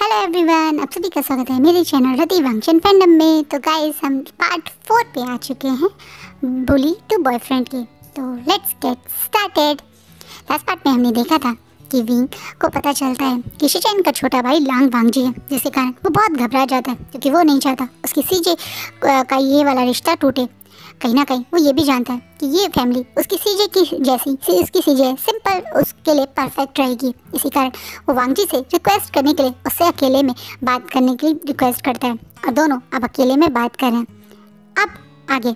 Hello everyone, आप सभी का स्वागत है मेरे चैनल रति वांगचुन फैंडम में। तो गाइस, हम पार्ट 4 पे आ चुके हैं बुली टू बॉयफ्रेंड के। तो let's get started. Last part में हमने देखा था कि विंग को पता चलता है कि शिचेन का छोटा भाई लांग वांगजी है, जिसके कारण वो बहुत घबरा जाता है क्योंकि वो नहीं चाहता उसकी सीजे का ये वाला रिश्ता टूटे। कहीं ना कहीं वो ये भी जानता है कि ये फैमिली उसकी सीजे की जैसी उसकी सीजे सिंपल उसके लिए परफेक्ट रहेगी। इसी कारण वो वांगजी से रिक्वेस्ट करने के लिए उससे अकेले में बात करने की रिक्वेस्ट करता है और दोनों अब अकेले में बात कर रहे हैं। अब आगे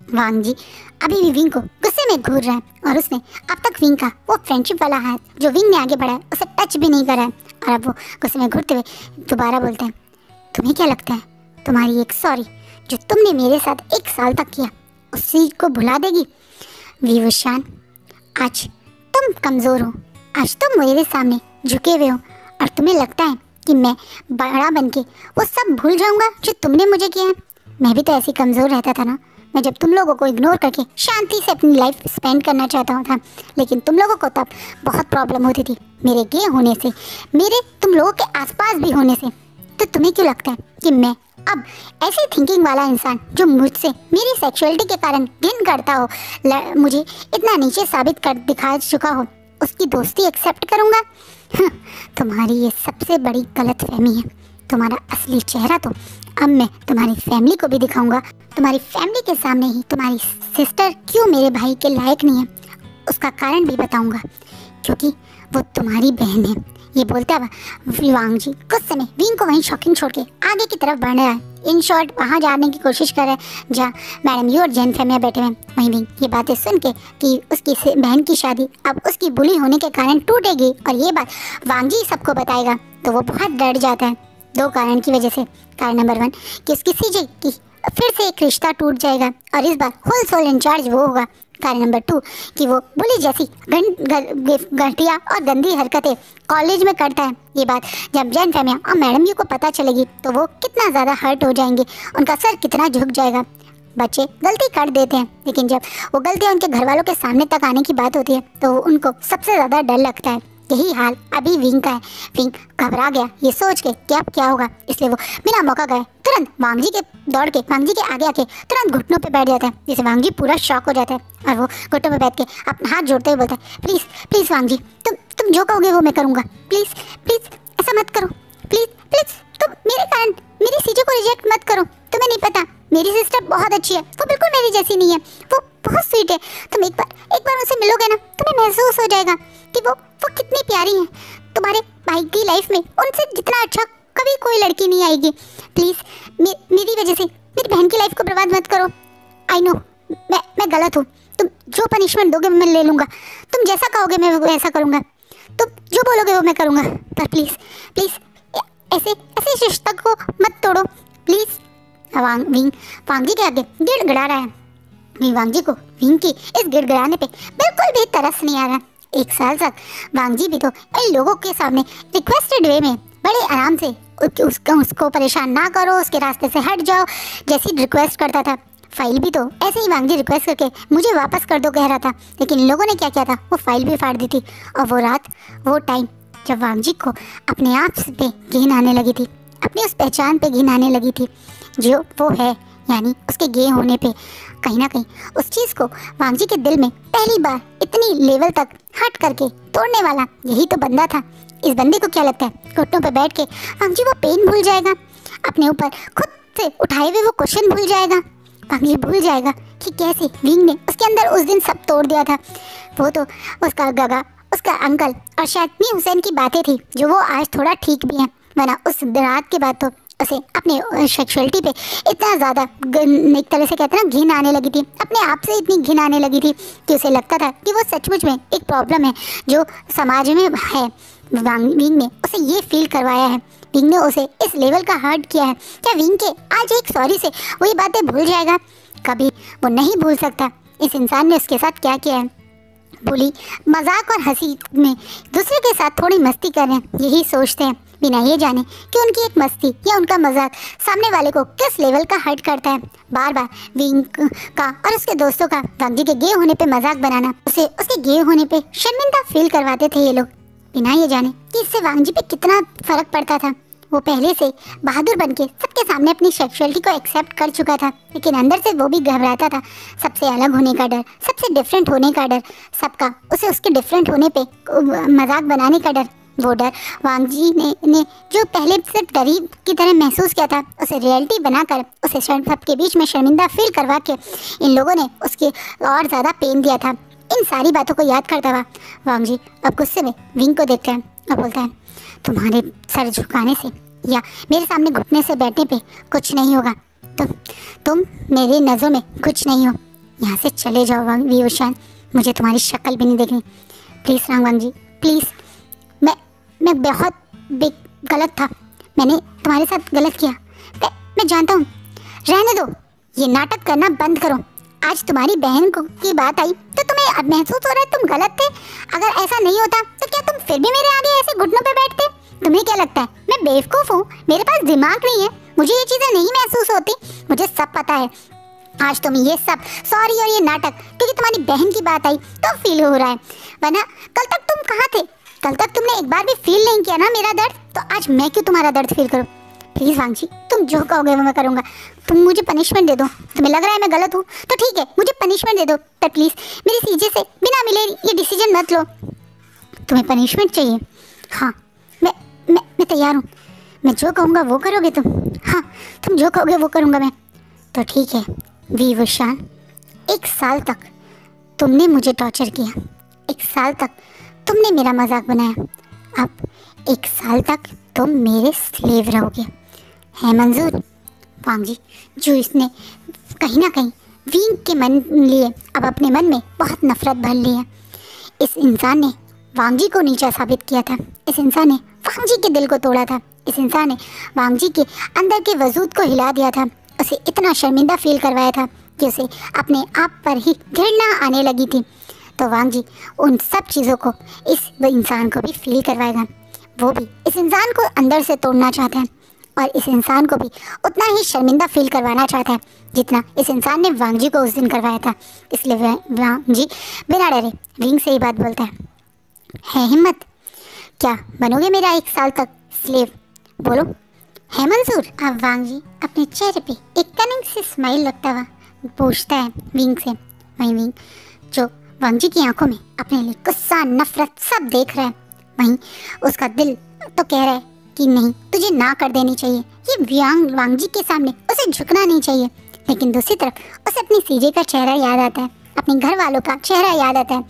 वांगजी अभी भी विंग को गुस्से में घूर रहा है और उसने अब तक विंग का वो फ्रेंडशिप वाला हाथ जो विंग ने आगे बढ़ाया उसे टच भी नहीं करा है। और अब वो गुस्से में घूरते हुए दोबारा बोलता है, तुम्हें क्या लगता है तुम्हारी एक सॉरी जो तुमने मेरे साथ 1 साल तक किया उस चीज को भुला देगी? विवशान, आज तुम कमज़ोर हो, आज तुम मेरे सामने झुके हुए हो और तुम्हें लगता है कि मैं बड़ा बनके वो सब भूल जाऊंगा जो तुमने मुझे किया है। मैं भी तो ऐसी कमज़ोर रहता था ना। मैं जब तुम लोगों को इग्नोर करके शांति से अपनी लाइफ स्पेंड करना चाहता था, लेकिन तुम लोगों को तब बहुत प्रॉब्लम होती थी मेरे गे होने से, मेरे तुम लोगों के आसपास भी होने से। तो तुम्हें क्यों लगता है कि मैं अब ऐसी थिंकिंग वाला इंसान जो मुझसे मेरी सेक्सुअलिटी के कारण घिन करता हो, मुझे इतना नीचे साबित कर दिखा चुका हो, उसकी दोस्ती एक्सेप्ट करूँगा? तुम्हारी ये सबसे बड़ी गलतफहमी है। तुम्हारा असली चेहरा तो अब मैं तुम्हारी फैमिली को भी दिखाऊंगा। तुम्हारी फैमिली के सामने ही तुम्हारी सिस्टर क्यों मेरे भाई के लायक नहीं है उसका कारण भी बताऊंगा, क्योंकि वो तुम्हारी बहन है। ये बोलता हुआ वांगजी कुछ समय विंग को वहीं शॉकिंग छोड़ के आगे की तरफ बढ़ रहा है। इन शॉर्ट वहाँ जाने की कोशिश कर रहे हैं जहाँ मैडम यू और जैन फैमिया बैठे हैं। वहीं विंग ये बातें सुन के कि उसकी बहन की शादी अब उसकी बुली होने के कारण टूटेगी और ये बात वांगजी सबको बताएगा, तो वो बहुत डर जाता है 2 कारण की वजह से। कारण नंबर 1 कि उसकी सीजे की फिर से एक रिश्ता टूट जाएगा और इस बार होल सोल इंचार्ज वो होगा। कारण नंबर 2 कि वो बुली जैसी घटिया और गंदी हरकतें कॉलेज में करता है। ये बात जब जैन फैमिया और मैडम यू को पता चलेगी तो वो कितना ज़्यादा हर्ट हो जाएंगे, उनका सर कितना झुक जाएगा। बच्चे गलती कर देते हैं, लेकिन जब वो गलतियाँ उनके घर वालों के सामने तक आने की बात होती है तो उनको सबसे ज़्यादा डर लगता है। यही हाल अभी विंग का है। विंग घबरा गया ये सोच के कि अब क्या होगा, इसलिए वो बिना मौका गए तुरंत वांगजी के दौड़ के वांगजी के आगे आके तुरंत घुटनों पे बैठ जाता है, जिससे वांगजी पूरा शॉक हो जाता है और वो घुटनों पे बैठ के अपना हाथ जोड़ते हुए बोलता है, प्लीज़ प्लीज़ वांगजी, तुम जो कहोगे वो मैं करूँगा। प्लीज़ प्लीज़ ऐसा मत करो, प्लीज़ प्लीज़ तुम मेरे कारण मेरी सीजे को रिजेक्ट मत करो। तुम्हें नहीं पता मेरी सिस्टर बहुत अच्छी है, वो बिल्कुल मेरी जैसी नहीं है, वो बहुत स्वीट है। तुम एक बार उनसे मिलोगे ना, तुम्हें महसूस हो जाएगा कि वो कितनी प्यारी है। तुम्हारे भाई की लाइफ में उनसे जितना अच्छा कभी कोई लड़की नहीं आएगी। प्लीज़ मेरी वजह से मेरी बहन की लाइफ को बर्बाद मत करो। आई नो मैं गलत हूँ, तुम जो पनिशमेंट दोगे मैं ले लूँगा, तुम जैसा कहोगे मैं वैसा करूँगा, तुम जो बोलोगे वो मैं करूँगा, पर प्लीज़ प्लीज़ ऐसे रिश्ता को मत तोड़ो प्लीज़। वांगजी के आगे गिड़गिड़ा रहा है। वांगजी को विंग की इस गिड़गिड़ाने पे बिल्कुल भी तरस नहीं आ रहा। 1 साल तक वांगजी भी तो इन लोगों के सामने रिक्वेस्टेड वे में बड़े आराम से उसको परेशान ना करो, उसके रास्ते से हट जाओ जैसी रिक्वेस्ट करता था। फाइल भी तो ऐसे ही वांगजी रिक्वेस्ट करके मुझे वापस कर दो कह रहा था, लेकिन इन लोगों ने क्या किया था, वो फाइल भी फाड़ दी थी। और वो रात वो टाइम जब वांगजी को अपने आप पे घिन आने लगी थी, अपनी उस पहचान पे घिन आने लगी थी जो वो है, यानी उसके गे होने पे कहीं ना कहीं उस चीज़ को वांगजी के दिल में पहली बार इतनी लेवल तक हट करके तोड़ने वाला यही तो बंदा था। इस बंदे को क्या लगता है घुटनों पे बैठ के वांगजी वो पेन भूल जाएगा, अपने ऊपर खुद से उठाए हुए वो क्वेश्चन भूल जाएगा। वांगजी भूल जाएगा कि कैसे विंग ने उसके अंदर उस दिन सब तोड़ दिया था। वो तो उसका गगा, उसका अंकल और शायद मीर हुसैन की बातें थी जो वो आज थोड़ा ठीक भी हैं, वरना उस रात के बाद तो उसे अपने सेक्सुअलिटी पे इतना ज़्यादा एक तरह से कहते हैं ना घिन आने लगी थी, अपने आप से इतनी घिन आने लगी थी कि उसे लगता था कि वो सचमुच में एक प्रॉब्लम है जो समाज में है। विंग ने उसे ये फील करवाया है, विंग ने उसे इस लेवल का हर्ट किया है। क्या विंग के आज एक सॉरी से वही बातें भूल जाएगा? कभी वो नहीं भूल सकता इस इंसान ने उसके साथ क्या किया है। बुली मजाक और हंसी में दूसरे के साथ थोड़ी मस्ती कर रहे हैं, यही सोचते हैं बिना ये जाने कि उनकी एक मस्ती या उनका मजाक सामने वाले को किस लेवल का हर्ट करता है। बार बार विंग का और उसके दोस्तों का वांगजी के गे होने पे मजाक बनाना उसे उसके गे होने पे शर्मिंदा फील करवाते थे ये लोग, बिना ये जाने कि इससे वांगजी पे कितना फर्क पड़ता था। वो पहले से बहादुर बनके सबके सामने अपनी सेक्सुअलिटी को एक्सेप्ट कर चुका था, लेकिन अंदर से वो भी घबराता था। सबसे अलग होने का डर, सबसे डिफरेंट होने का डर, सबका उसे उसके डिफरेंट होने पे मजाक बनाने का डर, वो डर वांग जी ने जो पहले सिर्फ डरी की तरह महसूस किया था, उसे रियलिटी बनाकर उसे सबके बीच में शर्मिंदा फील करवा के इन लोगों ने उसके और ज़्यादा पेन दिया था। इन सारी बातों को याद करता हुआ वांग जी अब गुस्से में विंग को देखता है और बोलता है, तुम्हारे सर झुकाने से या मेरे सामने घुटने से बैठने पे कुछ नहीं होगा। तुम मेरी नज़रों में कुछ नहीं हो। यहाँ से चले जाओ वी वुशान, मुझे तुम्हारी शक्ल भी नहीं देखनी। प्लीज़ वांग जी प्लीज़, मैं बहुत गलत था, मैंने तुम्हारे साथ गलत किया, मैं जानता हूँ। रहने दो, ये नाटक करना बंद करो। आज तुम्हारी बहन की बात आई तो तुम्हें अब महसूस हो रहा है तुम गलत थे। अगर ऐसा नहीं होता तो क्या तुम फिर भी मेरे आगे ऐसे घुटनों पे बैठते? तुम्हें क्या लगता है मैं बेवकूफ़ हूँ? मेरे पास दिमाग नहीं है, मुझे ये चीज़ें नहीं महसूस होती। मुझे सब पता है। आज तुम्हें ये सब सॉरी और ये नाटक क्योंकि तुम्हारी बहन की बात आई तो फील हो रहा है, वरना कल तक तुम कहाँ थे? कल तक तुमने एक बार भी फील नहीं किया ना मेरा दर्द, तो आज मैं क्यों तुम्हारा दर्द फील करूं? प्लीज़ वांग जी, तुम जो कहोगे वो मैं करूँगा। तुम मुझे पनिशमेंट दे दो। तुम्हें लग रहा है मैं गलत हूँ तो ठीक है, मुझे पनिशमेंट दे दो, पर प्लीज़ मेरी सीजे से बिना मिले ये डिसीजन मत लो। तुम्हें पनिशमेंट चाहिए? हाँ, मैं तैयार हूँ। मैं जो कहूँगा वो करोगे तुम? हाँ, तुम जो कहोगे वो करूँगा मैं। तो ठीक है वी वुशान, 1 साल तक तुमने मुझे टॉर्चर किया, 1 साल तक तुमने मेरा मजाक बनाया, अब 1 साल तक तुम मेरे स्लेव रहोगे। है मंजूर? वांग जी, जो इसने कहीं ना कहीं विंग के मन लिए अब अपने मन में बहुत नफरत भर ली है। इस इंसान ने वांग जी को नीचा साबित किया था, इस इंसान ने वांग जी के दिल को तोड़ा था, इस इंसान ने वांग जी के अंदर के वजूद को हिला दिया था, उसे इतना शर्मिंदा फील करवाया था कि उसे अपने आप पर ही घृणा आने लगी थी। तो वांग जी उन सब चीज़ों को इस इंसान को भी फील करवाएगा। वो भी इस इंसान को अंदर से तोड़ना चाहता है और इस इंसान को भी उतना ही शर्मिंदा फील करवाना चाहता है जितना इस इंसान ने वांग जी को उस दिन करवाया था। इसलिए वांग जी बिना डरे विंग से ही बात बोलता है हिम्मत, क्या बनोगे मेरा 1 साल तक स्लेव? बोलो, है मंजूर? अब वांग जी अपने चेहरे पे एक कनिंग से स्माइल लगता हुआ पूछता है विंग से। वहीं विंग जो वांग जी की आंखों में अपने लिए गुस्सा नफरत सब देख रहा है, वहीं उसका दिल तो कह रहा है कि नहीं, तुझे ना कर देनी चाहिए, ये वांग जी के सामने उसे झुकना नहीं चाहिए। लेकिन दूसरी तरफ उसे अपनी सीजे का चेहरा याद आता है, अपने घर वालों का चेहरा याद आता है।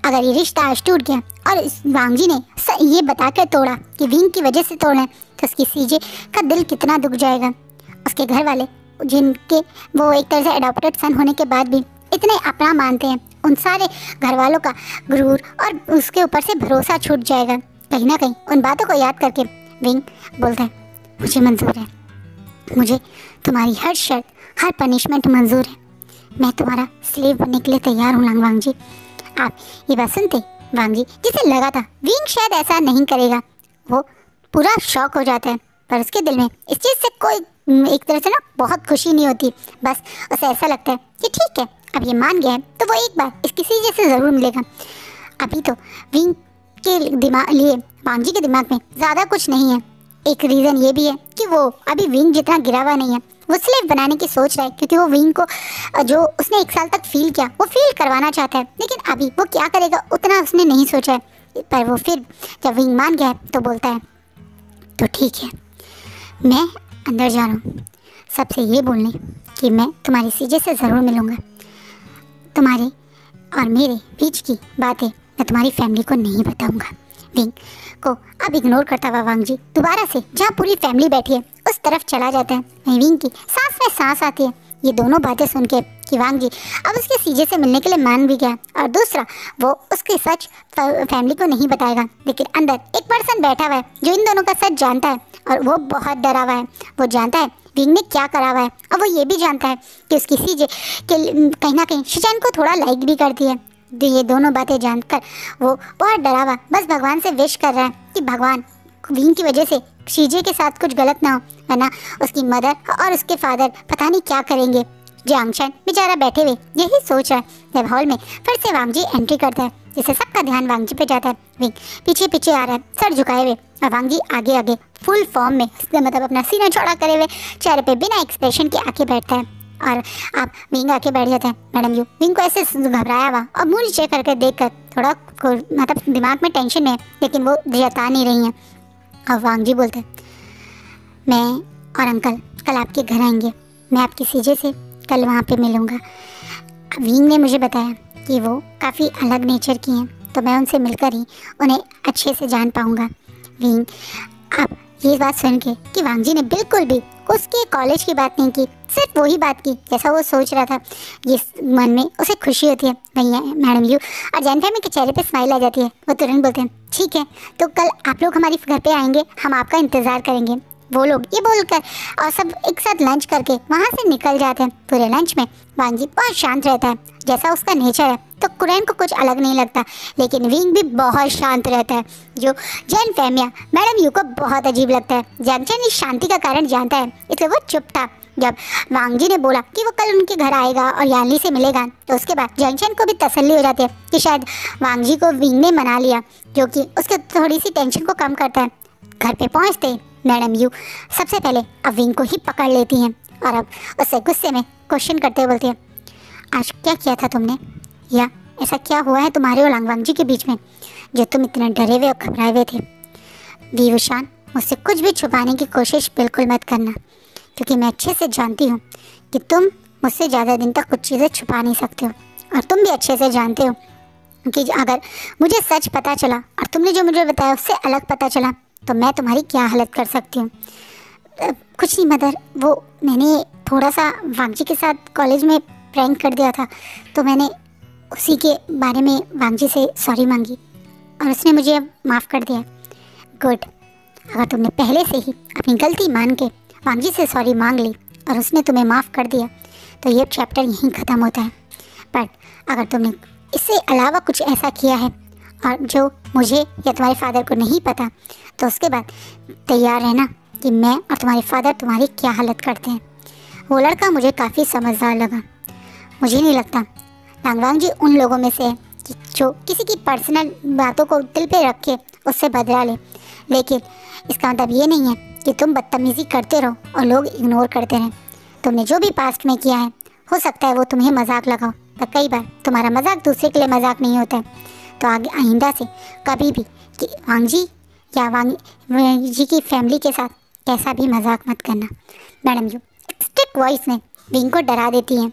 अगर ये रिश्ता आज टूट गया और इस वांग जी ने ये बता कर तोड़ा कि विंग की वजह से तोड़ा है, तो उसकी सीजे का दिल कितना दुख जाएगा। उसके घर वाले जिनके वो एक तरह से अडॉप्टेड सन होने के बाद भी इतने अपना मानते हैं, उन सारे घर वालों का गुरूर और उसके ऊपर से भरोसा छूट जाएगा। कहीं ना कहीं उन बातों को याद करके विंग बोलता है, मुझे मंजूर है, मुझे तुम्हारी हर शर्त हर पनिशमेंट मंजूर है, मैं तुम्हारा स्लेव बनने के लिए तैयार हूँ वांग जी। आप ये बात सुनते वांग जी, जिसे लगा था विंग शायद ऐसा नहीं करेगा, वो पूरा शॉक हो जाता है, पर उसके दिल में इस चीज़ से कोई एक तरह से ना बहुत खुशी नहीं होती। बस उसे ऐसा लगता है कि ठीक है, अब ये मान गया है तो वो एक बार इसकी सीजे से ज़रूर मिलेगा। अभी तो विंग के दिमाग लिए वांग जी के दिमाग में ज़्यादा कुछ नहीं है। एक रीज़न ये भी है कि वो अभी विंग जितना गिरा हुआ नहीं है, वो स्लेव बनाने की सोच रहा है, क्योंकि वो विंग को जो उसने 1 साल तक फील किया वो फील करवाना चाहता है। लेकिन अभी वो क्या करेगा उतना उसने नहीं सोचा है, पर वो फिर जब विंग मान गया है तो बोलता है, तो ठीक है, मैं अंदर जा रहा हूँ सबसे ये बोलने कि मैं तुम्हारी सीजे से ज़रूर मिलूँगा। तुम्हारे और मेरे बीच की बातें मैं तुम्हारी फैमिली को नहीं बताऊँगा। विंग को अब इग्नोर करता हुआ वांग जी दोबारा से जहाँ पूरी फैमिली बैठी है उस तरफ चला जाता है। वहीं विंग की सांस में सांस आती है ये दोनों बातें सुन के कि वांग जी अब उसके सीजे से मिलने के लिए मान भी गया, और दूसरा वो उसके सच फैमिली को नहीं बताएगा। लेकिन अंदर एक पर्सन बैठा हुआ है जो इन दोनों का सच जानता है, और वो बहुत डरा हुआ है। वो जानता है विंग ने क्या करा हुआ है, और वो ये भी जानता है कि उसकी सीजे के कहीं ना कहीं शिचान को थोड़ा लाइक भी करती है। ये दोनों बातें जानकर वो बहुत डरा हुआ बस भगवान से विश कर रहा है कि भगवान विंग की वजह से सीजे के साथ कुछ गलत ना हो, वरना उसकी मदर और उसके फादर पता नहीं क्या करेंगे। जियांगशन बेचारा बैठे हुए यही सोच रहा है जब हॉल में फिर से वांगजी एंट्री करता है, जिससे सबका ध्यान वांगजी पे जाता है। विंग पीछे पीछे आ रहा है, सर झुकाए हुए, और वांगजी आगे आगे फुल फॉर्म में, मतलब अपना सीना चौड़ा करे हुए, चेहरे पे बिना एक्सप्रेशन के आके बैठता है। और आप विंग आके बैठ जाता है। मैडम यू विंग को ऐसे घबराया हुआ और मुंह नीचे करके देखकर थोड़ा मतलब दिमाग में टेंशन में है, लेकिन वो जता नहीं रही हैं। और वांगजी बोलते हैं, मैं और अंकल कल आपके घर आएंगे, मैं आपकी सीजे से कल वहाँ पे मिलूँगा। विंग ने मुझे बताया कि वो काफ़ी अलग नेचर की हैं, तो मैं उनसे मिलकर ही उन्हें अच्छे से जान पाऊँगा। विंग अब ये बात सुन के कि वांगजी ने बिल्कुल भी उसके कॉलेज की बात नहीं की, सिर्फ वही बात की जैसा वो सोच रहा था। ये मन में उसे खुशी होती है। भैया मैडम यू और जैन फैमिली के चेहरे पे स्माइल आ जाती है। वो तुरंत बोलते हैं, ठीक है तो कल आप लोग हमारे घर पे आएंगे, हम आपका इंतज़ार करेंगे। वो लोग ये बोलकर और सब एक साथ लंच करके वहाँ से निकल जाते हैं। पूरे लंच में वांगजी बहुत शांत रहता है, जैसा उसका नेचर है, तो कुरैन को कुछ अलग नहीं लगता। लेकिन विंग भी बहुत शांत रहता है, जो जैन फैमिया मैडम यू को बहुत अजीब लगता है। जैनचन इस शांति का कारण जानता है, इसलिए वो चुप था। जब वांगजी ने बोला कि वो कल उनके घर आएगा और यानली से मिलेगा, तो उसके बाद जैनचन को भी तसल्ली हो जाती है कि शायद वांगजी को विंग ने मना लिया, जो कि उसके थोड़ी सी टेंशन को कम करता है। घर पे पहुँचते मैडम यू सबसे पहले अब विंग को ही पकड़ लेती हैं और अब उससे गुस्से में क्वेश्चन करते हुए बोलती है, आज क्या किया था तुमने, या ऐसा क्या हुआ है तुम्हारे और वांगजी के बीच में जो तुम इतने डरे हुए और घबराए हुए थे। वीवुशान, मुझसे कुछ भी छुपाने की कोशिश बिल्कुल मत करना, क्योंकि मैं अच्छे से जानती हूँ कि तुम मुझसे ज़्यादा दिन तक कुछ चीज़ें छुपा नहीं सकते हो, और तुम भी अच्छे से जानते हो कि अगर मुझे सच पता चला और तुमने जो मुझे बताया उससे अलग पता चला तो मैं तुम्हारी क्या हालत कर सकती हूँ। कुछ नहीं मदर, वो मैंने थोड़ा सा वांगजी के साथ कॉलेज में प्रैंक कर दिया था, तो मैंने उसी के बारे में वांगजी से सॉरी मांगी और उसने मुझे अब माफ़ कर दिया। गुड, अगर तुमने पहले से ही अपनी गलती मान के वांगजी से सॉरी मांग ली और उसने तुम्हें माफ़ कर दिया तो ये चैप्टर यहीं ख़त्म होता है। बट अगर तुमने इससे अलावा कुछ ऐसा किया है और जो मुझे या तुम्हारे फादर को नहीं पता, तो उसके बाद तैयार रहना कि मैं और तुम्हारे फादर तुम्हारी क्या हालत करते हैं। वो लड़का मुझे काफ़ी समझदार लगा। मुझे नहीं लगता वांगजी उन लोगों में से है कि जो किसी की पर्सनल बातों को दिल पे रख के उससे बदला ले, लेकिन इसका मतलब ये नहीं है कि तुम बदतमीज़ी करते रहो और लोग इग्नोर करते रहें। तुमने जो भी पास्ट में किया है, हो सकता है वो तुम्हें मजाक लगाओ, पर कई बार तुम्हारा मजाक दूसरे के लिए मजाक नहीं होता है। तो आगे आइंदा से कभी भी कि वांगजी या वांगजी की फैमिली के साथ कैसा भी मजाक मत करना। मैडम यू स्ट्रिक्ट वॉइस में विंग को डरा देती हैं।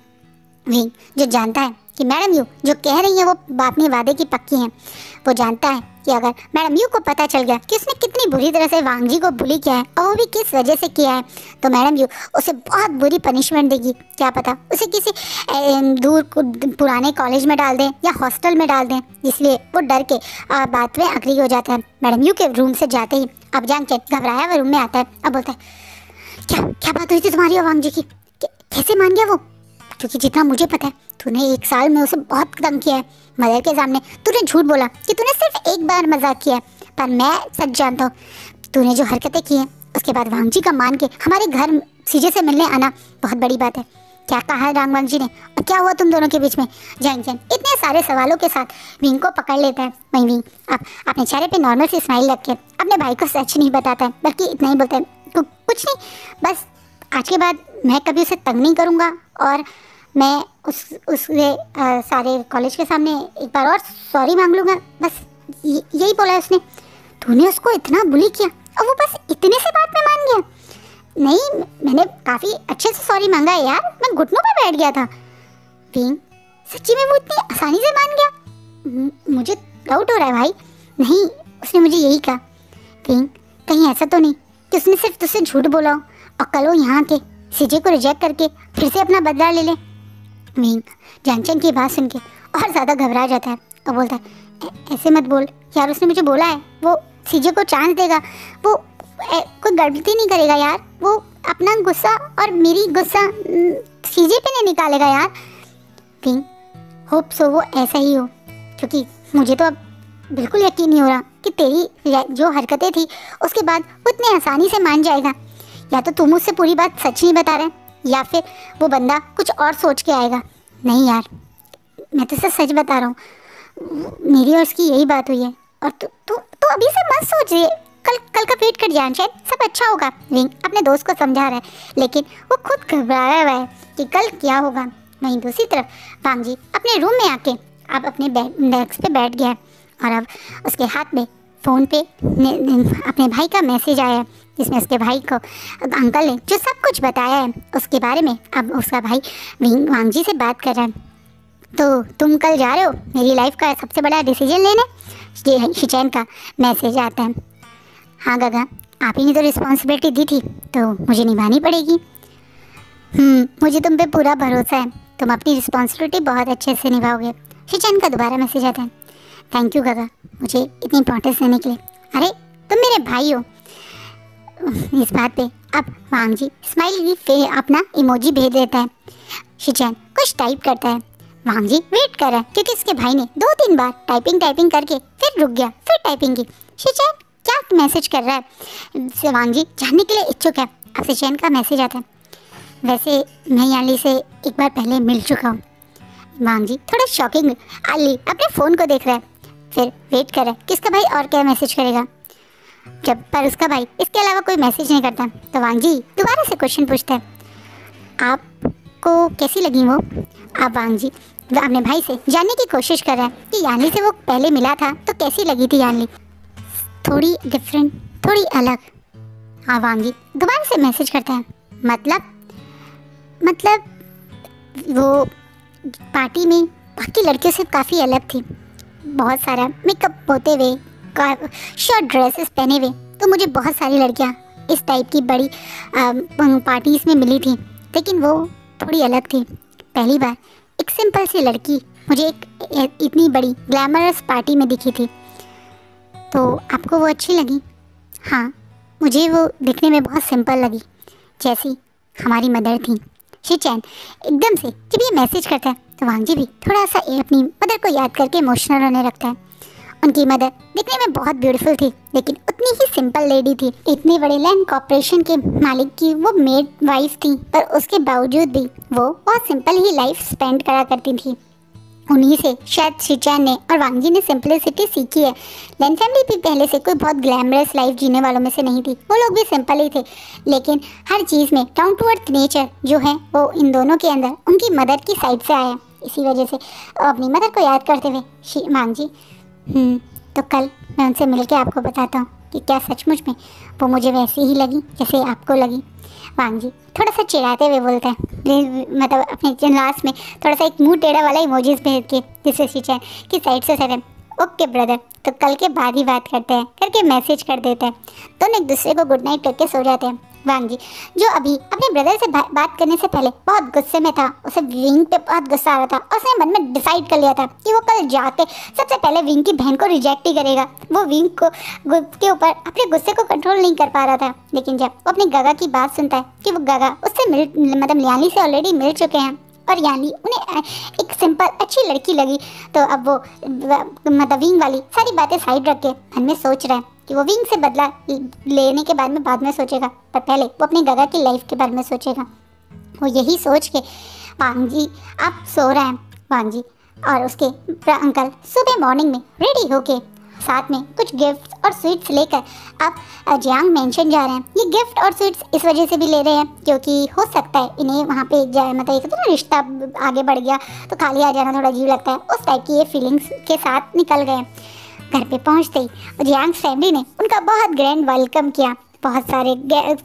विंग जो जानता है कि मैडम यू जो कह रही है वो अपने वादे की पक्की हैं, वो जानता है कि अगर मैडम यू को पता चल गया कि उसने कितनी बुरी तरह से वांगजी को बुली किया है और वो भी किस वजह से किया है, तो मैडम यू उसे बहुत बुरी पनिशमेंट देगी। क्या पता उसे किसी दूर पुराने कॉलेज में डाल दें या हॉस्टल में डाल दें, इसलिए वो डर के बात में अग्री हो जाता है। मैडम यू के रूम से जाते ही अब जांगचन घबराया हुआ रूम में आता है। अब बोलता है, क्या क्या बात हुई थी तुम्हारी और वांगजी की, कैसे मान गया वो? क्योंकि जितना मुझे पता है तूने 1 साल में उसे बहुत तंग किया है। मदर के सामने तूने झूठ बोला कि तूने सिर्फ एक बार मजाक किया है, पर मैं सच जानता हूँ तूने जो हरकतें की हैं उसके बाद वांगजी का मान के हमारे घर सीजे से मिलने आना बहुत बड़ी बात है। क्या कहा है वांगजी ने और क्या हुआ तुम दोनों के बीच में? जांगचन इतने सारे सवालों के साथ विंग को पकड़ लेता है। वहीं विंग अब अपने चेहरे पे नॉर्मल सी स्माइल रख के अपने भाई को सच नहीं बताता है, बल्कि इतना ही बोलता है, कुछ नहीं, बस आज के बाद मैं कभी उसे तंग नहीं करूँगा और मैं उसके सारे कॉलेज के सामने एक बार और सॉरी मांग लूँगा। बस यही बोला है उसने। तूने उसको इतना बुली किया और वो बस इतने से बात में मान गया? नहीं, मैंने काफ़ी अच्छे से सॉरी मांगा है यार, मैं घुटनों पे बैठ गया था। विंग सच्ची में वो इतनी आसानी से मान गया? मुझे डाउट हो रहा है भाई। नहीं, उसने मुझे यही कहा। विंग कहीं ऐसा तो नहीं कि उसने सिर्फ तुझसे झूठ बोला हो और कल वो यहाँ के सीजे को रिजेक्ट करके फिर से अपना बदला ले ले? विंग जांगचन की बात सुन के और ज़्यादा घबरा जाता है और बोलता है, ऐसे मत बोल यार, उसने मुझे बोला है वो सीजे को चांस देगा, वो कोई गलती नहीं करेगा यार, वो अपना गुस्सा और मेरी गुस्सा सीजे पे नहीं निकालेगा यार। विंग होप सो वो ऐसा ही हो, क्योंकि मुझे तो अब बिल्कुल यकीन नहीं हो रहा कि तेरी जो हरकतें थी उसके बाद वो इतनी आसानी से मान जाएगा। या तो तुम मुझसे पूरी बात सच नहीं बता रहे या फिर वो बंदा कुछ और सोच के आएगा। नहीं यार, मैं तो सच बता रहा हूँ, मेरी और उसकी यही बात हुई है। और तू अभी से मत सोच रही है, कल का वेट कर जान, शायद सब अच्छा होगा। विंग अपने दोस्त को समझा रहा है, लेकिन वो खुद घबराया हुआ है कि कल क्या होगा। वहीं दूसरी तरफ वांग जी अपने रूम में आके अब अपने डेस्क पे बैठ गया है और अब उसके हाथ में फ़ोन पे अपने भाई का मैसेज आया है, जिसमें उसके भाई को अंकल ने जो सब कुछ बताया है उसके बारे में। अब उसका भाई वांग जी से बात कर रहा है। तो तुम कल जा रहे हो मेरी लाइफ का सबसे बड़ा डिसीजन लेने? शिचैन का मैसेज आता है। हाँ गगा, आप ही ने तो रिस्पॉन्सिबिलिटी दी थी तो मुझे निभानी पड़ेगी। मुझे तुम पे पूरा भरोसा है, तुम अपनी रिस्पॉन्सिबिलिटी बहुत अच्छे से निभाओगे। शिचैन का दोबारा मैसेज आता है। थैंक यू गगा, मुझे इतनी इंपॉर्टेंस देने के लिए। अरे तुम मेरे भाई हो। इस बात पे अब वांग जी स्माइल पे अपना इमोजी भेज देता है। शिचैन कुछ टाइप करता है। वांग जी वेट कर रहा है क्योंकि उसके भाई ने 2-3 बार टाइपिंग करके फिर रुक गया, फिर टाइपिंग की। शिचैन क्या मैसेज कर रहा है? वांग जी जानने के लिए इच्छुक है। अब शिचैन का मैसेज आता है। वैसे मैं याली से एक बार पहले मिल चुका हूँ। वांग जी थोड़ा शॉकिंग अली अपने फ़ोन को देख रहा है, फिर वेट कर रहा है कि उसका भाई और क्या मैसेज करेगा। जब पर उसका भाई इसके अलावा कोई मैसेज नहीं करता तो वांग जी दोबारा से क्वेश्चन पूछता है। आपको कैसी लगी वो? अब वांग जी अपने भाई से जानने की कोशिश कर रहा है कि यानी से वो पहले मिला था तो कैसी लगी थी यानी। थोड़ी डिफरेंट, थोड़ी अलग। हाँ, वांग जी दोबारा से मैसेज करता है। मतलब वो पार्टी में बाकी लड़कियों से काफ़ी अलग थी, बहुत सारा मेकअप होते हुए, शॉर्ट ड्रेसेस पहने हुए। तो मुझे बहुत सारी लड़कियाँ इस टाइप की बड़ी पार्टीज़ में मिली थी, लेकिन वो थोड़ी अलग थी। पहली बार एक सिंपल सी लड़की मुझे एक इतनी बड़ी ग्लैमरस पार्टी में दिखी थी। तो आपको वो अच्छी लगी? हाँ, मुझे वो दिखने में बहुत सिंपल लगी, जैसी हमारी मदर थी। शिचैन एकदम से जब ये मैसेज करता है तो वांग जी भी थोड़ा सा अपनी मदर को याद करके इमोशनल होने लगता है। उनकी मदर दिखने में बहुत ब्यूटीफुल थी, लेकिन उतनी ही सिंपल लेडी थी। इतने बड़े लैंड कॉर्पोरेशन के मालिक की वो मेड वाइफ थी, पर उसके बावजूद भी वो बहुत सिंपल ही लाइफ स्पेंड करा करती थी। उन्हीं से शायद शिचैन ने और वांग जी ने सिंपलिसिटी सीखी है। लैन फैमिली भी पहले से कोई बहुत ग्लैमरस लाइफ जीने वालों में से नहीं थी, वो लोग भी सिंपल ही थे, लेकिन हर चीज़ में डाउन टू अर्थ नेचर जो है वो इन दोनों के अंदर उनकी मदर की साइड से आया। इसी वजह से अपनी मदर को याद करते हुए वांग जी तो कल मैं उनसे मिल के आपको बताता हूँ कि क्या सचमुच में वो मुझे वैसी ही लगी जैसे आपको लगी। वांग जी थोड़ा सा चिढ़ाते हुए बोलते हैं, मतलब अपने लास्ट में थोड़ा सा एक मुंह टेढ़ा वाला इमोजीज भेज के, जिससे शिचैन की साइड से सेवन ओके ब्रदर, तो कल के बाद ही बात करते हैं करके मैसेज कर देते हैं। दोनों एक दूसरे को गुड नाइट करके सो जाते हैं। वांग जी जो अभी अपने ब्रदर से बात करने से पहले बहुत गुस्से में था, उसे विंग पे बहुत गुस्सा आ रहा था और उसने मन में डिसाइड कर लिया था कि वो कल जाके सबसे पहले विंग की बहन को रिजेक्ट ही करेगा। वो विंग को के ऊपर अपने गुस्से को कंट्रोल नहीं कर पा रहा था, लेकिन जब वो अपने गगा की बात सुनता है कि वो गगा उससे मतलब लियानी से ऑलरेडी मिल चुके हैं और यानी उन्हें एक सिंपल अच्छी लड़की लगी, तो अब वो मतलब विंग वाली सारी बातें साइड रख के मन में सोच रहा है कि वो विंग से बदला लेने के बाद में सोचेगा, पर पहले वो अपनी गगा की लाइफ के बारे में सोचेगा। वो यही सोच के वांग जी अब सो रहे हैं। वांग जी और उसके अंकल सुबह मॉर्निंग में रेडी होके साथ में कुछ गिफ्ट्स और स्वीट्स लेकर अब जियांग मेंशन जा रहे हैं। ये गिफ्ट और स्वीट्स इस वजह से भी ले रहे हैं क्योंकि हो सकता है इन्हें वहाँ पे मतलब एक तो ना रिश्ता आगे बढ़ गया तो खाली आ जाना थोड़ा अजीब लगता है, उस टाइप की ये फीलिंग्स के साथ निकल गए। घर पे पहुँचते ही जियांग फैमिली ने उनका बहुत ग्रैंड वेलकम किया, बहुत सारे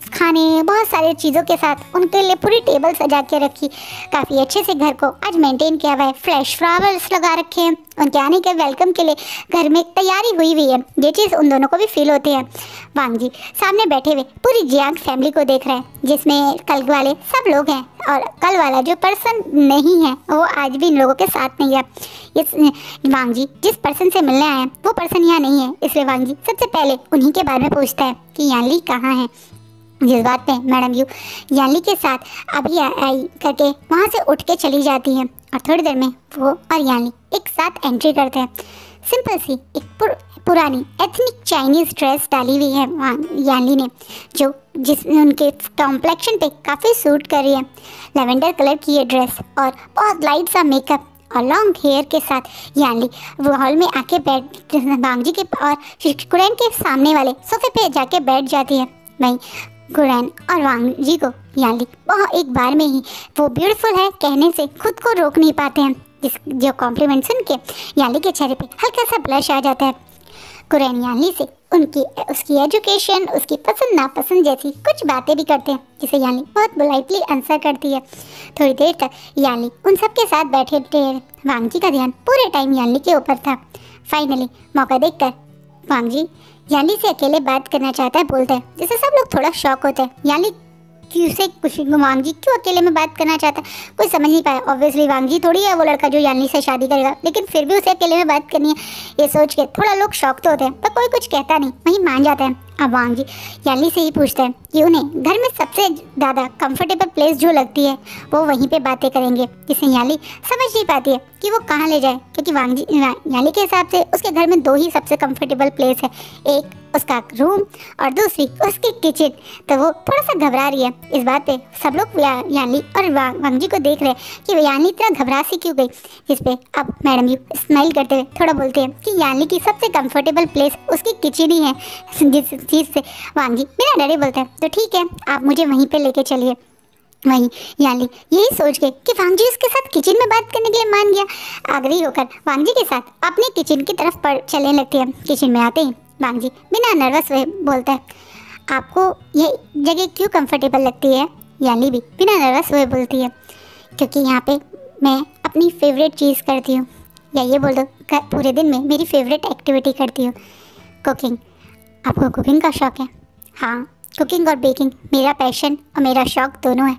खाने, बहुत सारे चीज़ों के साथ उनके लिए पूरी टेबल सजा के रखी। काफ़ी अच्छे से घर को आज मेंटेन किया हुआ है, फ्रेश फ्लावर्स लगा रखे हैं। उनके आने के वेलकम के लिए घर में तैयारी हुई है, ये चीज़ उन दोनों को भी फील होती है। वांग जी सामने बैठे हुए पूरी जियांग फैमिली को देख रहे हैं, जिसमें कल वाले सब लोग हैं और कल वाला जो पर्सन नहीं है वो आज भी इन लोगों के साथ नहीं है। इस वांग जी जिस पर्सन से मिलने आए हैं वो पर्सन यहाँ नहीं है, इसलिए वांग जी सबसे पहले उन्हीं के बारे में पूछता है कि यानली कहाँ है। जिस बात पे मैडम यू यानली के साथ अभी आई करके वहाँ से उठ के चली जाती हैं और थोड़ी देर में वो और यानली एक साथ एंट्री करते हैं। सिंपल सी एक पुरानी एथनिक चाइनीज़ ड्रेस डाली हुई है यानली ने, जो जिसमें उनके कॉम्प्लेक्शन पे काफ़ी सूट कर रही है। लेवेंडर कलर की ये ड्रेस और बहुत लाइट सा मेकअप और लॉन्ग हेयर के साथ यानली वो हॉल में आके बैठ वांगजी के और कुरैन के सामने वाले सोफे पे जाके बैठ जाती है। वहीं कुरैन और वांगजी को यानली बहुत एक बार में ही वो ब्यूटीफुल है कहने से खुद को रोक नहीं पाते हैं। जो कॉम्प्लीमेंट सुन के यानली के चेहरे पे हल्का सा ब्लश आ जाता है। कुरैन यानली से उसकी एजुकेशन, उसकी पसंद नापसंद जैसी कुछ बातें भी करते हैं, जिसे यानली बहुत पोलाइटली आंसर करती है। थोड़ी देर तक यानली उन सब के साथ बैठे थे। वांगजी का ध्यान पूरे टाइम यानली के ऊपर था। फाइनली मौका देखकर वांगजी यानली से अकेले बात करना चाहता है, बोलता है, जिससे सब लोग थोड़ा शॉक होते हैं। यानली क्यों से कुछ वांगजी क्यों अकेले में बात करना चाहता है, कोई समझ नहीं पाया। ऑब्वियसली वांगजी थोड़ी है वो लड़का जो यानली से शादी करेगा, लेकिन फिर भी उसे अकेले में बात करनी है, ये सोच के थोड़ा लोग शॉक तो होते हैं, पर कोई कुछ कहता नहीं, वहीं मान जाता है। अब वांगजी यानली से ही पूछते हैं कि उन्हें घर में सबसे ज़्यादा कंफर्टेबल प्लेस जो लगती है वो वहीं पे बातें करेंगे, जिसे यानली समझ नहीं पाती है कि वो कहाँ ले जाए, क्योंकि यानली के हिसाब से उसके घर में 2 ही सबसे कंफर्टेबल प्लेस है, एक उसका रूम और दूसरी उसकी किचन। तो वो थोड़ा सा घबरा रही है इस बात पे। सब लोग यानली और वांगजी को देख रहे हैं कि यानली इतना घबरा सी क्यों गई, जिस पे अब मैडम यू स्माइल करते हुए थोड़ा बोलते हैं कि यानली की सबसे कंफर्टेबल प्लेस उसकी किचन ही है, जिस चीज़ से वांगजी बिना डरे बोलते हैं, तो ठीक है आप मुझे वहीं पे लेके चलिए। वहीं यानली यही सोच के कि वांगजी उसके साथ किचन में बात करने के लिए मान गया, आग्रही होकर वांगजी के साथ अपने किचन की तरफ चलने लगती है। किचन में आते ही वांगजी बिना नर्वस हुए बोलता है, आपको ये जगह क्यों कंफर्टेबल लगती है? यानली भी बिना नर्वस हुए बोलती है, क्योंकि यहाँ पे मैं अपनी फेवरेट चीज़ करती हूँ, या ये बोल दो पूरे दिन में मेरी फेवरेट एक्टिविटी करती हूँ, कुकिंग। आपको कुकिंग का शौक़ है? हाँ, कुकिंग और बेकिंग मेरा पैशन और मेरा शौक़ दोनों है।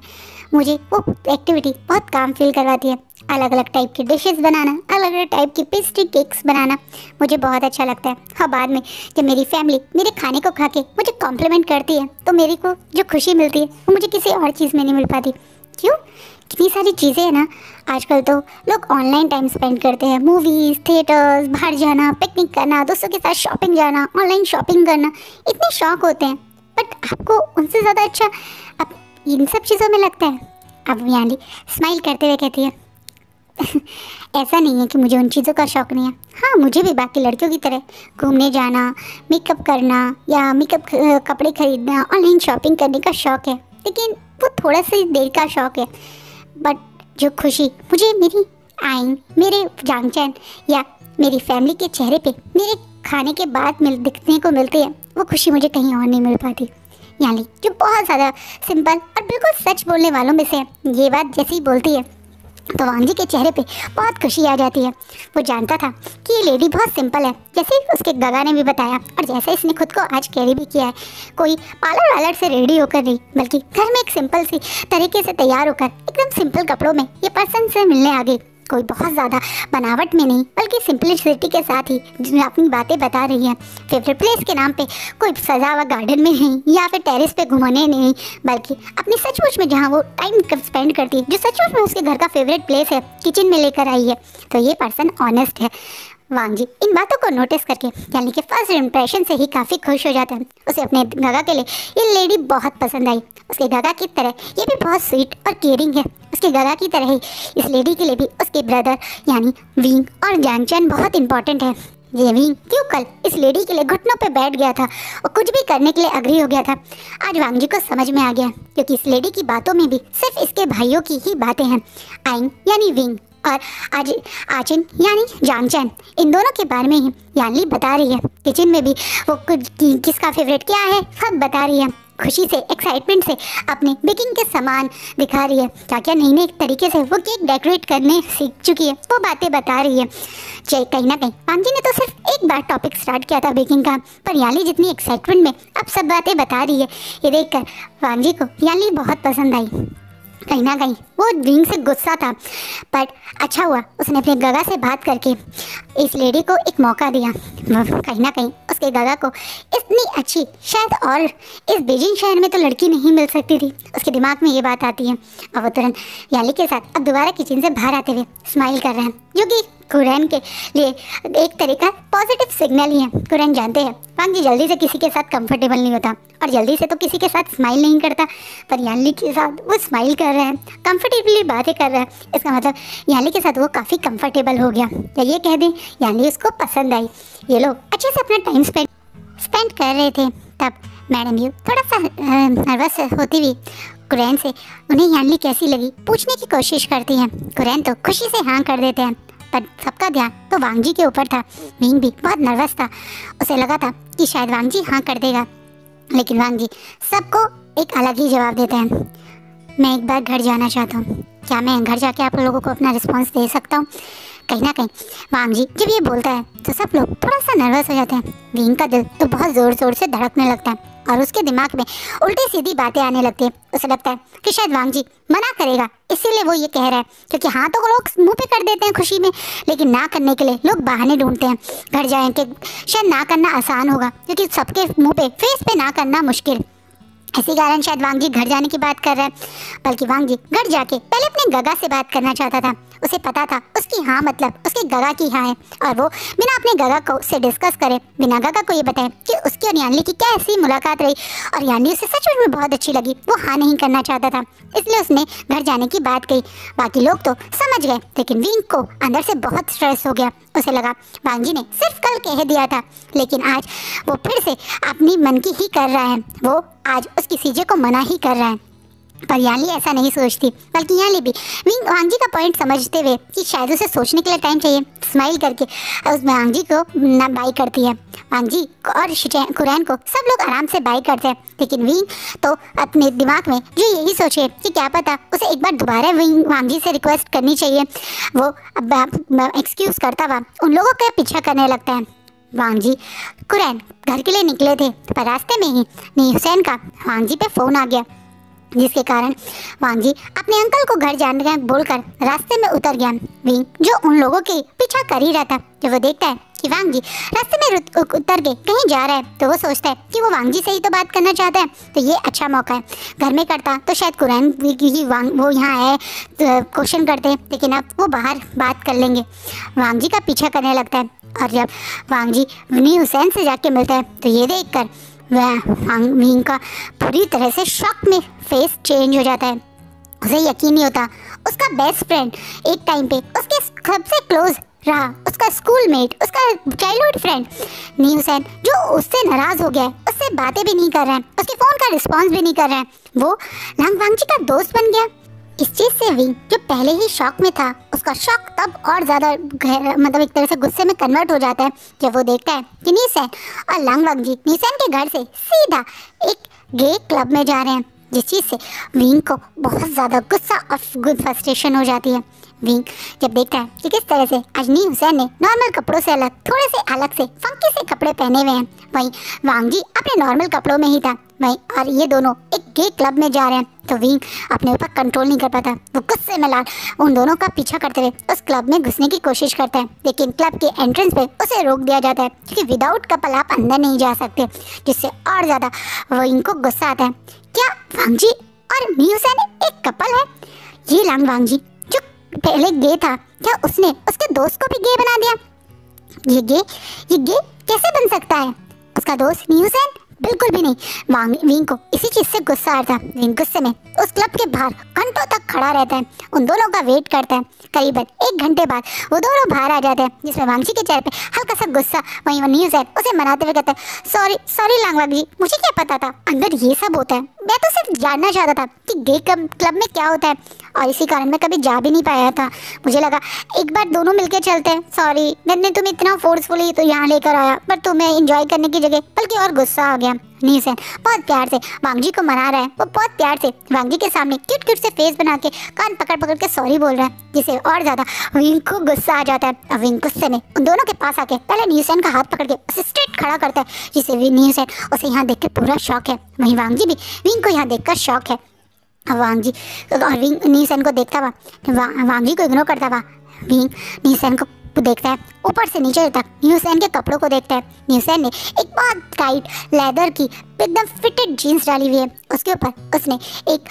मुझे वो एक्टिविटी बहुत काम फील करवाती है। अलग अलग टाइप की डिशेस बनाना, अलग अलग टाइप की पेस्ट्री केक्स बनाना मुझे बहुत अच्छा लगता है। और बाद में जब मेरी फैमिली मेरे खाने को खा के मुझे कॉम्प्लीमेंट करती है, तो मेरे को जो खुशी मिलती है वो मुझे किसी और चीज़ में नहीं मिल पाती। क्यों? कितनी सारी चीज़ें हैं ना, आजकल तो लोग ऑनलाइन टाइम स्पेंड करते हैं, मूवीज़, थिएटर्स, बाहर जाना, पिकनिक करना, दोस्तों के साथ शॉपिंग जाना, ऑनलाइन शॉपिंग करना, इतने शौक होते हैं, बट आपको उनसे ज़्यादा अच्छा अब इन सब चीज़ों में लगता है। अब यानी स्माइल करते हुए कहती है ऐसा नहीं है कि मुझे उन चीज़ों का शौक़ नहीं है। हाँ, मुझे भी बाकी लड़कियों की तरह घूमने जाना, मेकअप करना या मेकअप कपड़े खरीदना, ऑनलाइन शॉपिंग करने का शौक़ है, लेकिन वो थोड़ा सी देर का शौक़ है। बट जो खुशी मुझे मेरी आइन, मेरे जांगचैन या मेरी फैमिली के चेहरे पे मेरे खाने के बाद दिखने को मिलती है, वो खुशी मुझे कहीं और नहीं मिल पाती। यानी जो बहुत ज़्यादा सिंपल और बिल्कुल सच बोलने वालों में से ये बात जैसे ही बोलती है, तो वांगजी के चेहरे पे बहुत खुशी आ जाती है। वो जानता था कि ये लेडी बहुत सिंपल है, जैसे उसके गगा ने भी बताया और जैसे इसने खुद को आज कैरी भी किया है। कोई पार्लर वालर से रेडी होकर नहीं, बल्कि घर में एक सिंपल सी तरीके से तैयार होकर एकदम सिंपल कपड़ों में ये पर्सन से मिलने आ गई। कोई बहुत ज़्यादा बनावट में नहीं, बल्कि सिंपलिसिटी के साथ ही जिसमें अपनी बातें बता रही है। फेवरेट प्लेस के नाम पे कोई सजा हुआ गार्डन में नहीं या फिर टेरेस पे घुमाने नहीं, बल्कि अपनी सचमुच में जहाँ वो टाइम स्पेंड करती है, जो सचमुच में उसके घर का फेवरेट प्लेस है, किचन में लेकर आई है। तो ये पर्सन ऑनेस्ट है। वांगजी इन बातों को नोटिस करके यानी कि फर्स्ट इंप्रेशन से ही काफ़ी खुश हो जाता है। उसे अपने गगा के लिए ये लेडी बहुत पसंद आई। उसके गगा की तरह ये भी बहुत स्वीट और केयरिंग है। उसके गगा की तरह ही इस लेडी के लिए भी उसके ब्रदर यानी विंग और जांगचैन बहुत इंपॉर्टेंट है। ये विंग क्यों कल इस लेडी के लिए घुटनों पे बैठ गया था और कुछ भी करने के लिए अग्री हो गया था, आज वांगजी को समझ में आ गया, क्योंकि इस लेडी की बातों में भी सिर्फ इसके भाइयों की ही बातें हैं। आइन यानी विंग और आचिन यानी जांगचैन, इन दोनों के बारे में ही यानली बता रही है। किचन में भी वो किसका फेवरेट क्या है सब बता रही है। खुशी से, एक्साइटमेंट से अपने बेकिंग के सामान दिखा रही है। क्या क्या नई नई तरीके से वो केक डेकोरेट करने सीख चुकी है, वो बातें बता रही है। कहीं ना कहीं वांगजी ने तो सिर्फ एक बार टॉपिक स्टार्ट किया था बेकिंग का, पर यानली जितनी एक्साइटमेंट में अब सब बातें बता रही है, ये देखकर वांगजी को यानली बहुत पसंद आई। कहीं ना कहीं वो विंग से गुस्सा था, बट अच्छा हुआ उसने अपने गगा से बात करके इस लेडी को एक मौका दिया। कहीं ना कहीं उसके गगा को इतनी अच्छी शायद और इस बीजिंग शहर में तो लड़की नहीं मिल सकती थी। उसके दिमाग में ये बात आती है और वो तुरंत यानली के साथ अब दोबारा किचन से बाहर आते हुए स्माइल कर रहे हैं, जो कि कुरैन के लिए एक तरीका पॉजिटिव सिग्नल ही है। कुरैन जानते हैं वांग जी जल्दी से किसी के साथ कंफर्टेबल नहीं होता और जल्दी से तो किसी के साथ स्माइल नहीं करता, पर यानली के साथ वो स्माइल कर रहा है, कंफर्टेबली बातें कर रहा है। इसका मतलब यानली के साथ वो काफ़ी कंफर्टेबल हो गया, या ये कह दें यानली उसको पसंद आई। ये लोग अच्छे से अपना टाइम स्पेंड कर रहे थे। तब मैडम यू थोड़ा सा नर्वस होती हुई कुरैन से उन्हें यानली कैसी लगी पूछने की कोशिश करती हैं। कुरैन तो खुशी से हाँ कर देते हैं, पर सबका ध्यान तो वांग जी के ऊपर था। विंग भी बहुत नर्वस था, उसे लगा था कि शायद वांग जी हाँ कर देगा, लेकिन वांग जी सबको एक अलग ही जवाब देते हैं। मैं एक बार घर जाना चाहता हूँ, क्या मैं घर जाके आप लोगों को अपना रिस्पॉन्स दे सकता हूँ? कहीं ना कहीं वांग जी जब ये बोलता है तो सब लोग थोड़ा सा नर्वस हो जाते हैं। विंग का दिल तो बहुत ज़ोर ज़ोर से धड़कने लगता है और उसके दिमाग में उल्टी सीधी बातें आने लगती है। उसे लगता है कि शायद वांग जी मना करेगा, इसीलिए वो ये कह रहा है, क्योंकि हाँ तो लोग मुंह पे कर देते हैं खुशी में, लेकिन ना करने के लिए लोग बहाने ढूंढते हैं। घर जाएंगे शायद ना करना आसान होगा, क्योंकि सबके मुँह पे फेस पे ना करना मुश्किल, इसी कारण शायद वांग जी घर जाने की बात कर रहा है। बल्कि वांग जी घर जाके पहले अपने गगा से बात करना चाहता था। उसे पता था उसकी हाँ मतलब उसके गगा की हाँ है, और वो बिना अपने गगा को से डिस्कस करे, बिना गगा को ये बताए कि उसकी और यानली की क्या ऐसी मुलाकात रही और यानली उसे सच में बहुत अच्छी लगी, वो हाँ नहीं करना चाहता था, इसलिए उसने घर जाने की बात कही। बाकी लोग तो समझ गए, लेकिन विंग को अंदर से बहुत स्ट्रेस हो गया। उसे लगा वांग जी ने सिर्फ कल कह दिया था, लेकिन आज वो फिर से अपनी मन की ही कर रहा है, वो आज उसकी सीजे को मना ही कर रहा है। पर यानली ऐसा नहीं सोचती, बल्कि यानली भी वांग जी का पॉइंट समझते हुए कि शायद उसे सोचने के लिए टाइम चाहिए, स्माइल करके उस वांग जी को ना बाई करती है। वांग जी और कुरैन को सब लोग आराम से बाई करते हैं, लेकिन विंग तो अपने दिमाग में जो यही सोचे कि क्या पता उसे एक बार दोबारा वांग जी से रिक्वेस्ट करनी चाहिए। वो एक्सक्यूज़ करता हुआ उन लोगों का पीछा करने लगता है। वांग जी कुरैन घर के लिए निकले थे, पर रास्ते में ही नी हुसैन का वांग जी पे फ़ोन आ गया, जिसके कारण वांग जी अपने अंकल को घर जाने का बोलकर रास्ते में उतर गया। विंग जो उन लोगों के पीछा कर ही रहा था, जब वो देखता है कि वांग जी रास्ते में उतर के कहीं जा रहा है, तो वो सोचता है कि वो वांग जी से ही तो बात करना चाहता है, तो ये अच्छा मौका है। घर में करता तो शायद कुरैन की वो यहाँ आए क्वेश्चन करते, लेकिन अब वो बाहर बात कर लेंगे। वांग जी का पीछा करने लगता है, और जब वांग जी नी हुसैन से जाके मिलता है तो ये देख कर विंग का पूरी तरह से शॉक में फेस चेंज हो जाता है। उसे यकीन नहीं होता उसका बेस्ट फ्रेंड एक टाइम पे उसके सबसे क्लोज रहा, उसका स्कूल मेट, उसका चाइल्डहुड फ्रेंड नी हुसैन, जो उससे नाराज़ हो गया है, उससे बातें भी नहीं कर रहा है, उसके फ़ोन का रिस्पॉन्स भी नहीं कर रहा है, वो वांग जी का दोस्त बन गया। इस चीज़ से विंग जो पहले ही शॉक में था, उसका शॉक तब और ज़्यादा मतलब एक तरह से गुस्से में कन्वर्ट हो जाता है जब वो देखता है कि नीसैन और वांग जी नीसैन के घर से सीधा एक गे क्लब में जा रहे हैं, जिस चीज़ से विंग को बहुत ज़्यादा गुस्सा और फ्रस्ट्रेशन हो जाती है। विंग जब देखता है कि किस तरह से आज नी हुसैन ने नॉर्मल कपड़ों से थोड़े से अलग से फंकी से कपड़े पहने हुए हैं, वहीं वांग जी अपने नॉर्मल कपड़ों में ही था, वहीं और ये दोनों एक गे क्लब में जा रहे हैं, तो विंग अपने ऊपर कंट्रोल नहीं कर पाता। वो गुस्से में उन दोनों का पीछा करते हुए उस क्लब में घुसने की कोशिश करता है, लेकिन क्लब के एंट्रेंस पे उसे रोक दिया जाता है, क्योंकि विदाउट कपल आप अंदर नहीं जा सकते, जिससे और ज़्यादा विंग को गुस्सा आता है। क्या वांग जी और नी हुसैन एक कपल है? ये वांग जी जो पहले गे था, क्या उसने उसके दोस्त को भी गे बना दिया? ये गे कैसे बन सकता है? उसका दोस्त नी हुसैन? बिल्कुल भी नहीं। विंग को इसी चीज़ से गुस्सा आता है। विंग गुस्से में उस क्लब के बाहर घंटों तक खड़ा रहता है, उन दोनों का वेट करता है। करीबन 1 घंटे बाद वो दोनों बाहर आ जाते हैं, जिसमें वांग जी के चेहरे पे हल्का सा गुस्सा, वहीं वो नी हुसैन उसे मनाते हुए कहता है, सॉरी वांग जी, मुझे क्या पता था अंदर ये सब होता है, मैं तो सिर्फ जानना चाहता था कि गे क्लब में क्या होता है, और इसी कारण मैं कभी जा भी नहीं पाया था। मुझे लगा एक बार दोनों मिलके चलते हैं। सॉरी मैंने तुम्हें इतना फोर्सफुली तो यहाँ लेकर आया, पर तुम्हें एंजॉय करने की जगह बल्कि और गुस्सा आ गया। नी हुसैन बहुत प्यार से वांग जी को मना रहा है, वो बहुत प्यार से वांग जी के सामने क्यूट क्यूट से फेस बना के कान पकड़ के सॉरी बोल रहा है, जिससे और ज़्यादा विंग को गुस्सा आ जाता है। और विंग गुस्से में उन दोनों के पास आके पहले नी हुसैन का हाथ पकड़ के उसे स्ट्रेट खड़ा करता है, जिससे नी हुसैन उसे यहाँ देख कर पूरा शौक है। वहीं वांग जी भी विंग को यहाँ देख कर शौक है। वांग जी और विंग नी हुसैन को देखता हुआ वांग जी को इग्नोर करता हुआ विंग नी हुसैन को देखता है, ऊपर से नीचे तक नी हुसैन के कपड़ों को देखता है। नी हुसैन ने एक बहुत टाइट लेदर की एकदम फिटेड जीन्स डाली हुई है, उसके ऊपर उसने एक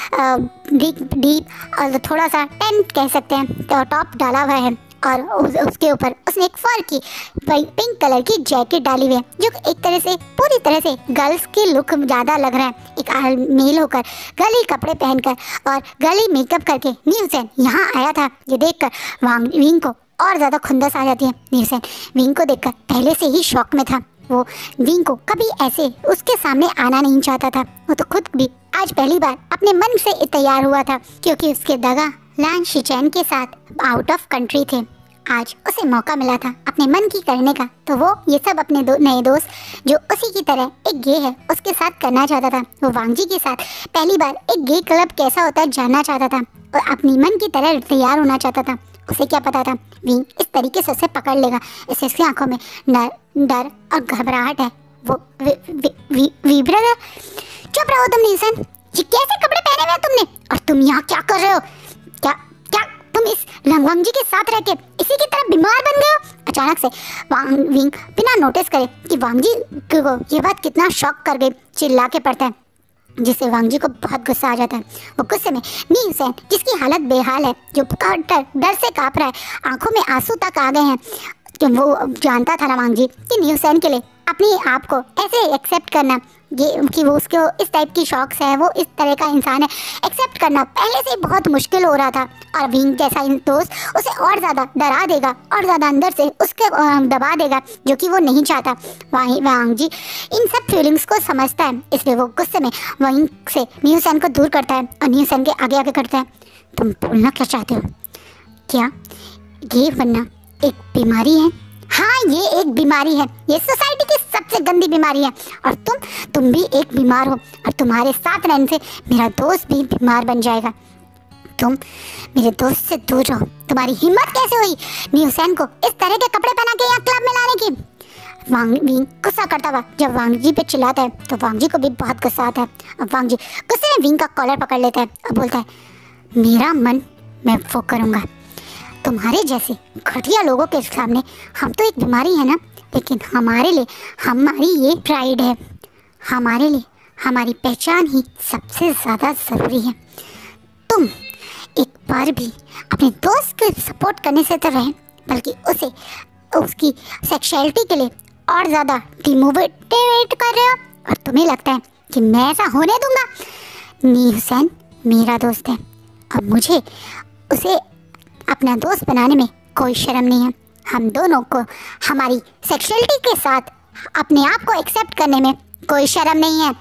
डीप और थोड़ा सा टेंट कह सकते हैं तो टॉप डाला हुआ है, और उसके ऊपर उसने एक फर की पिंक कलर की जैकेट डाली हुई है, जो एक तरह से पूरी तरह से गर्ल्स की लुक ज़्यादा लग रहा है। एक मेल होकर गर्ली कपड़े पहनकर और गर्ली मेकअप करके न्यूसेन यहाँ आया था। ये देखकर विंग को और ज़्यादा खुंदस आ जाती है। न्यूसेन विंग को देखकर पहले से ही शॉक में था। वो विंग को कभी ऐसे उसके सामने आना नहीं चाहता था। वो तो खुद भी आज पहली बार अपने मन से तैयार हुआ था, क्योंकि उसके दगा लान शिचैन के साथ आउट ऑफ कंट्री थे। आज उसे मौका मिला था अपने मन की करने का, तो वो ये सब अपने नए दोस्त जो उसी की तरह एक गे है उसके साथ करना चाहता था। वो वांग जी के साथ पहली बार एक गे क्लब कैसा होता है जानना चाहता था और अपनी मन की तरह तैयार होना चाहता था। उसे क्या पता था विंग इस तरीके से उसे पकड़ लेगा। इसे उसकी आंखों में डर और घबराहट है। वो ब्रदर, चुप रहो तुम न्यूसेन। ये कैसे कपड़े पहने हुए हैं तुमने, और तुम यहाँ क्या कर रहे हो? क्या क्या तुम इस वांग जी के साथ रह के इसी की तरह बीमार बन गए हो? अचानक से विंग बिना नोटिस करे कि वांग जी को ये बात कितना शॉक कर गई, चिल्ला के पड़ता है, जिससे वांग जी को बहुत गुस्सा आ जाता है। वो गुस्से में न्यूसेन, जिसकी हालत बेहाल है, जो डर से काँप रहा है, आंखों में आंसू तक आ गए हैं, कि वो जानता था ना वांग जी कि न्यूसेन के लिए अपने आप को ऐसे एक्सेप्ट करना, ये कि वो उसको इस टाइप की शौक्स है, वो इस तरह का इंसान है, एक्सेप्ट करना पहले से बहुत मुश्किल हो रहा था। और विंग जैसा दोस्त उसे और ज़्यादा डरा देगा और ज़्यादा अंदर से उसके दबा देगा, जो कि वो नहीं चाहता। वांग जी इन सब फीलिंग्स को समझता है, इसलिए वो गुस्से में विंग से न्यूसेन को दूर करता है और न्यूसेन के आगे आगे करता है। तुम बोलना क्या चाहते हो? क्या ये बनना एक बीमारी है? हाँ, ये एक बीमारी है। ये सोसाइटी की सबसे गंदी बीमारी है, और तुम भी एक बीमार हो, और तुम्हारे साथ रहने से मेरा दोस्त भी बीमार बन जाएगा। तुम मेरे दोस्त से दूर रहो। तुम्हारी हिम्मत कैसे हुई न्यूसेन को इस तरह के कपड़े पहना के यहाँ क्लब में लाने की? विंग गुस्सा करता हुआ जब वांग जी पे चिल्लाता है, तो वांग जी को भी बहुत गुस्सा आता है। अब वांग जी गुस्से में विंग का कॉलर पकड़ लेता है और बोलता है, मेरा मन मैं वो करूँगा। तुम्हारे जैसे घटिया लोगों के सामने हम तो एक बीमारी है ना, लेकिन हमारे लिए हमारी ये प्राइड है, हमारे लिए हमारी पहचान ही सबसे ज़्यादा ज़रूरी है। तुम एक बार भी अपने दोस्त के सपोर्ट करने से तो रहे, बल्कि उसे उसकी सेक्सुअलिटी के लिए और ज़्यादा डिमोटिवेट कर रहे हो, और तुम्हें लगता है कि मैं ऐसा होने दूंगा? न्यूसेन मेरा दोस्त है, अब मुझे उसे अपना दोस्त बनाने में कोई शर्म नहीं है। हम दोनों को हमारी सेक्सुअलिटी के साथ अपने आप को एक्सेप्ट करने में कोई शर्म नहीं है।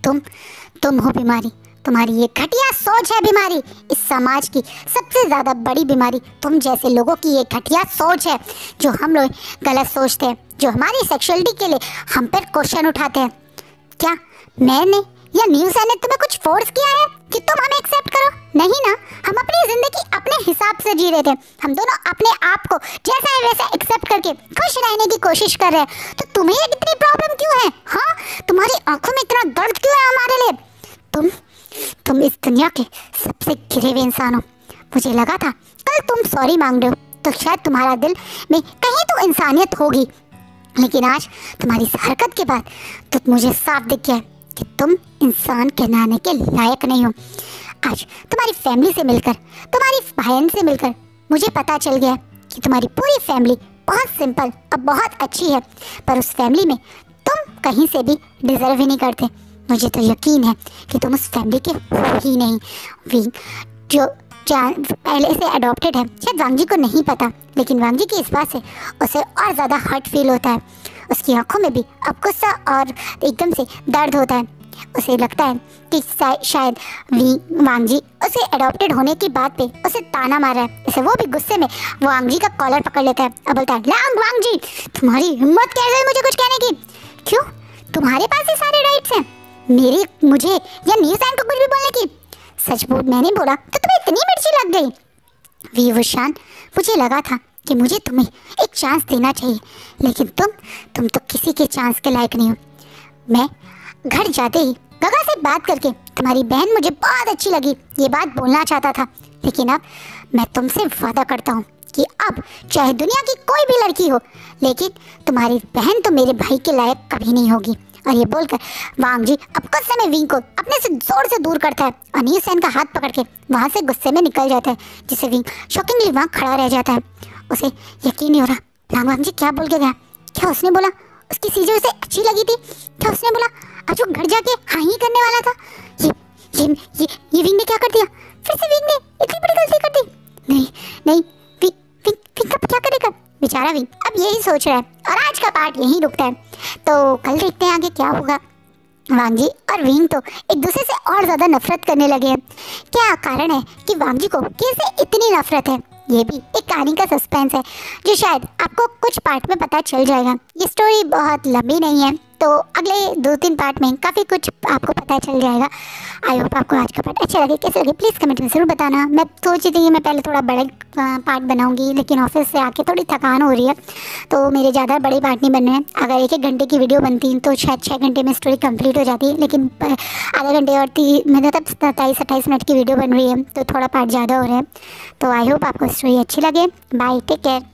तुम हो बीमारी, तुम्हारी ये घटिया सोच है बीमारी, इस समाज की सबसे ज़्यादा बड़ी बीमारी तुम जैसे लोगों की ये घटिया सोच है, जो हम लोग गलत सोचते हैं, जो हमारी सेक्सुअलिटी के लिए हम पर क्वेश्चन उठाते हैं। क्या मैंने या न्यूसेन ने तुम्हें कुछ फोर्स किया है कि तुम हमें एक्सेप्ट करो? नहीं ना, हम अपनी ज़िंदगी अपने हिसाब से जी रहे थे। हम दोनों अपने आप को जैसा है वैसा एक्सेप्ट करके खुश रहने की कोशिश कर रहे हैं। तो तुम्हें इतनी प्रॉब्लम क्यों है? हाँ, तुम्हारी आंखों में इतना दर्द क्यों है हमारे लिए? तुम इस दुनिया के सबसे गिरे हुए इंसान हो। मुझे लगा था कल तुम सॉरी मांग रहे हो तो शायद तुम्हारा दिल में कहीं तो इंसानियत होगी, लेकिन आज तुम्हारी इस हरकत के बाद तो मुझे साफ दिख गया कि तुम इंसान कहलाने के लायक नहीं हो। आज तुम्हारी फैमिली से मिलकर, तुम्हारी बहन से मिलकर मुझे पता चल गया कि तुम्हारी पूरी फैमिली बहुत सिंपल और बहुत अच्छी है, पर उस फैमिली में तुम कहीं से भी डिजर्व ही नहीं करते। मुझे तो यकीन है कि तुम उस फैमिली के हो ही नहीं। विंग जो पहले से अडॉप्टेड है, शायद वांग जी को नहीं पता, लेकिन वांग जी की इस बात से उसे और ज़्यादा हर्ट फील होता है। उसकी आंखों में भी अब गुस्सा और एकदम से दर्द होता है। उसे लगता है कि शायद वांग जी उसे अडॉप्टेड होने की बात पे उसे ताना मार रहा है। इसे वो भी गुस्से में वांग जी का कॉलर पकड़ लेता है और बोलता है, वांग जी, तुम्हारी हिम्मत कैसे है मुझे कुछ कहने की? क्यों, तुम्हारे पास ये सारे राइट्स हैं मुझे या न्यूसेन को कुछ भी बोलने की? सच बोल, मैंने बोला तो तुम्हें इतनी मिर्ची लग गई? वीवशान, मुझे लगा था कि मुझे तुम्हें एक चांस देना चाहिए, लेकिन तुम तो किसी के चांस के लायक नहीं हो। मैं घर जाते ही गगा से बात करके तुम्हारी बहन मुझे बहुत अच्छी लगी, ये बात बोलना चाहता था, लेकिन अब मैं तुमसे वादा करता हूँ कि अब चाहे दुनिया की कोई भी लड़की हो, लेकिन तुम्हारी बहन तो मेरे भाई के लायक कभी नहीं होगी। और ये बोलकर वांग जी अब गुस्से में विंग को अपने से जोर से दूर करता है और न्यूसेन का हाथ पकड़ के वहाँ से गुस्से में निकल जाता है, जिससे विंग शॉकिंगली वहाँ खड़ा रह जाता है उसे यकीन नहीं हो रहा, वांग जी क्या बोल के गया? क्या उसने बोला उसकी चीजें उसे अच्छी लगी थी? क्या उसने बोला आज वो घर जाके हाँ ही करने वाला था? ये ये ये विंग ने क्या कर दिया? फिर से विंग ने इतनी बड़ी गलती कर दी? नहीं नहीं, विंग अब क्या करेगा बेचारा विंग? अब यही सोच रहा है और आज का पार्ट यहीं रुकता है। तो कल देखते हैं आगे क्या होगा। वांग जी और विंग तो एक दूसरे से और ज़्यादा नफरत करने लगे हैं। क्या कारण है कि वांग जी को कैसे इतनी नफरत है? ये भी एक कहानी का सस्पेंस है जो शायद आपको कुछ पार्ट में पता चल जाएगा। ये स्टोरी बहुत लंबी नहीं है, तो अगले 2-3 पार्ट में काफ़ी कुछ आपको पता चल जाएगा। आई होप आपको आज का पार्ट अच्छा लगे। कैसे लगे प्लीज़ कमेंट में ज़रूर बताना। मैं सोची थी कि मैं पहले थोड़ा बड़े पार्ट बनाऊंगी, लेकिन ऑफिस से आके थोड़ी थकान हो रही है तो मेरे ज़्यादा बड़े पार्ट नहीं बन रहे हैं। अगर 1-1 घंटे की वीडियो बनती तो शायद 6 घंटे में स्टोरी कंप्लीट हो जाती, लेकिन आधे घंटे और मतलब 27-28 मिनट की वीडियो बन रही है तो थोड़ा पार्ट ज़्यादा हो रहा है। तो आई होप आपको स्टोरी अच्छी लगे। Bye, take care.